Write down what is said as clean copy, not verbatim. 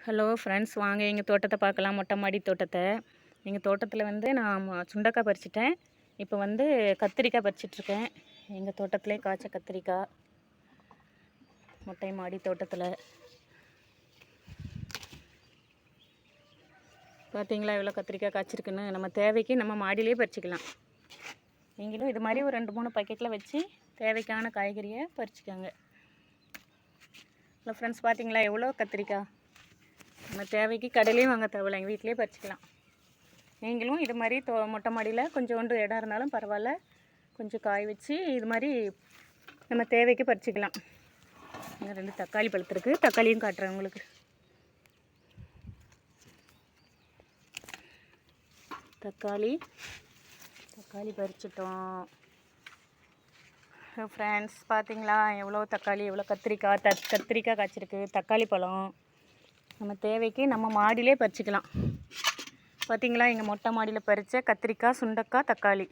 Hello friends, வாங்க எங்கள் தோட்டத்தை பார்க்கலாம். மொட்டை மாடி தோட்டத்தை. எங்கள் தோட்டத்தில் வந்து நான் சுண்டைக்காய் பறிச்சிட்டேன். இப்போ வந்து கத்திரிக்காய் பறிச்சிட்ருக்கேன். எங்கள் தோட்டத்திலே காய்ச்ச கத்திரிக்காய், மொட்டை மாடி தோட்டத்தில் பார்த்தீங்களா எவ்வளோ கத்திரிக்காய் காய்ச்சிருக்குன்னு. நம்ம தேவைக்கு நம்ம மாடியிலே பறிச்சிக்கலாம். நீங்களும் இது மாதிரி ஒரு 2-3 பாக்கெட்டில் வச்சு தேவைக்கான காய்கறியை பறிச்சிக்கோங்க. ஹலோ ஃப்ரெண்ட்ஸ், பார்த்தீங்களா எவ்வளோ கத்திரிக்காய். நம்ம தேவைக்கு கடையிலையும் வாங்க தேவையில்ல, எங்கள் வீட்டிலே பறிச்சிக்கலாம். நீங்களும் இது மாதிரி மொட்டை மாடியில் கொஞ்சோண்டு இடம் இருந்தாலும் பரவாயில்ல, கொஞ்சம் காய் வச்சு இது மாதிரி நம்ம தேவைக்கு பறிச்சிக்கலாம். இன்னும் 2 தக்காளி பழுத்திருக்கு, தக்காளியும் காட்டுறேன் உங்களுக்கு. தக்காளி பறிச்சிட்டோம். ஃப்ரெண்ட்ஸ், பார்த்தீங்களா எவ்வளோ தக்காளி, எவ்வளோ கத்திரிக்காய் காய்ச்சிருக்கு. தக்காளி பழம் நம்ம தேவைக்கு நம்ம மாடியிலே பறிச்சிக்கலாம். பார்த்தீங்களா எங்கள் மொட்டை மாடியில் பறித்த கத்திரிக்காய், சுண்டைக்காய், தக்காளி.